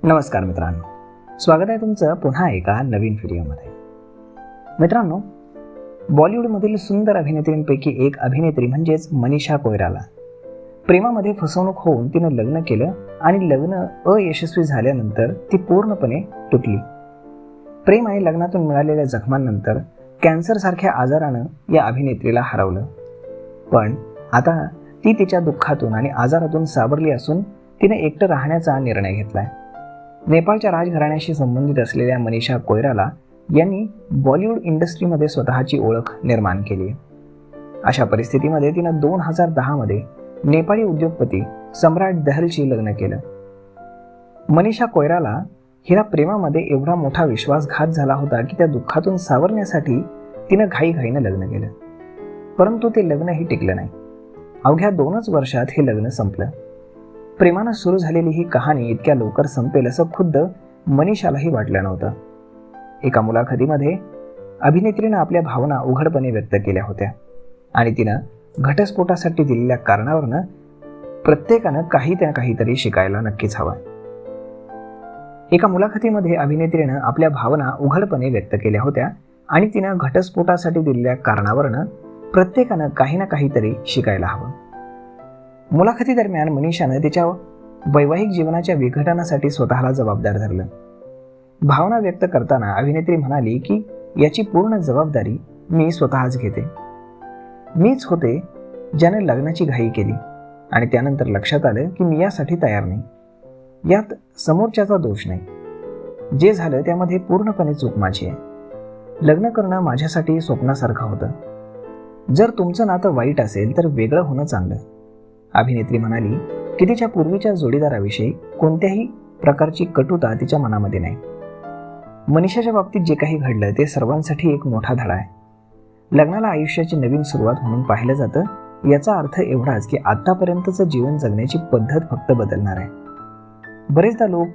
नमस्कार मित्रांनो, स्वागत आहे तुमचं पुन्हा एका नवीन व्हिडिओमध्ये. मित्रांनो, बॉलिवूडमधील सुंदर अभिनेत्रींपैकी एक अभिनेत्री म्हणजेच मनीषा कोइराला प्रेमामध्ये फसवणूक होऊन तिनं लग्न केलं आणि लग्न अयशस्वी झाल्यानंतर ती पूर्णपणे तुटली. प्रेम आणि लग्नातून मिळालेल्या जखमांनंतर कॅन्सरसारख्या आजारानं या अभिनेत्रीला हरवलं. पण आता ती तिच्या दुःखातून आणि आजारातून सावरली असून तिने एकटं राहण्याचा निर्णय घेतलाय. नेपाळच्या राजघराण्याशी संबंधित असलेल्या मनीषा कोइराला यांनी बॉलिवूड इंडस्ट्रीमध्ये स्वतःची ओळख निर्माण केली. अशा परिस्थितीमध्ये तिनं 2010 मध्ये नेपाळी उद्योगपती सम्राट दहलशी लग्न केलं. मनीषा कोइराला हिला प्रेमामध्ये एवढा मोठा विश्वासघात झाला होता की त्या दुःखातून सावरण्यासाठी तिनं घाईघाईनं लग्न केलं. परंतु ते लग्नही टिकलं नाही. अवघ्या 2च वर्षात हे लग्न संपलं. प्रेमानं सुरू झालेली ही कहाणी इतक्या लवकर संपेल असं खुद्द मनीषालाही वाटलं नव्हतं. एका मुलाखतीमध्ये अभिनेत्रीनं आपल्या भावना उघडपणे व्यक्त केल्या होत्या आणि तिनं घटस्फोटासाठी दिलेल्या कारणावरनं प्रत्येकानं काही ना काहीतरी शिकायला नक्कीच हवं. एका मुलाखतीमध्ये अभिनेत्रीनं आपल्या भावना उघडपणे व्यक्त केल्या होत्या आणि तिनं घटस्फोटासाठी दिलेल्या कारणावरनं प्रत्येकानं काही ना काहीतरी शिकायला हवं. मुलाखतीदरम्यान मनीषानं तिच्या वैवाहिक जीवनाच्या विघटनासाठी स्वतःला जबाबदार धरलं. भावना व्यक्त करताना अभिनेत्री म्हणाली की याची पूर्ण जबाबदारी मी स्वतःच घेते. मीच होते ज्याने लग्नाची घाई केली आणि त्यानंतर लक्षात आलं की मी यासाठी तयार नाही. यात समोरच्याचा दोष नाही. जे झालं त्यामध्ये पूर्णपणे चूक माझी आहे. लग्न करणं माझ्यासाठी स्वप्नासारखं होतं. जर तुमचं नातं वाईट असेल तर वेगळं होणं चांगलं. अभिनेत्री म्हणाली की तिच्या पूर्वीच्या जोडीदाराविषयी कोणत्याही प्रकारची कटुता तिच्या मनामध्ये नाही. मनीषाच्या बाबतीत जे काही घडलं ते सर्वांसाठी एक मोठा धडा आहे. लग्नाला आयुष्याची नवीन सुरुवात म्हणून पाहिलं जातं. याचा अर्थ एवढाच की आतापर्यंतचं जीवन जगण्याची पद्धत फक्त बदलणार आहे. बरेचदा लोक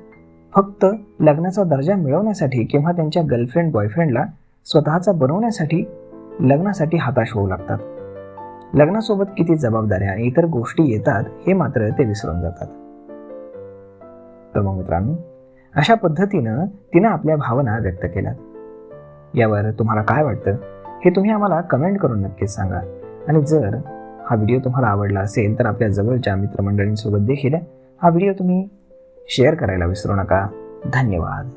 फक्त लग्नाचा दर्जा मिळवण्यासाठी किंवा त्यांच्या गर्लफ्रेंड बॉयफ्रेंडला स्वतःचा बनवण्यासाठी लग्नासाठी हताश होऊ लागतात. लग्नासोबत किती जबाबदाऱ्या आणि इतर गोष्टी येतात हे मात्र ते विसरून जातात. तर मग मित्रांनो, अशा पद्धतीनं तिनं आपल्या भावना व्यक्त केल्या. यावर तुम्हाला काय वाटतं हे तुम्ही आम्हाला कमेंट करून नक्कीच सांगा. आणि जर हा व्हिडिओ तुम्हाला आवडला असेल तर आपल्या जवळच्या मित्रमंडळींसोबत देखील हा व्हिडिओ तुम्ही शेअर करायला विसरू नका. धन्यवाद.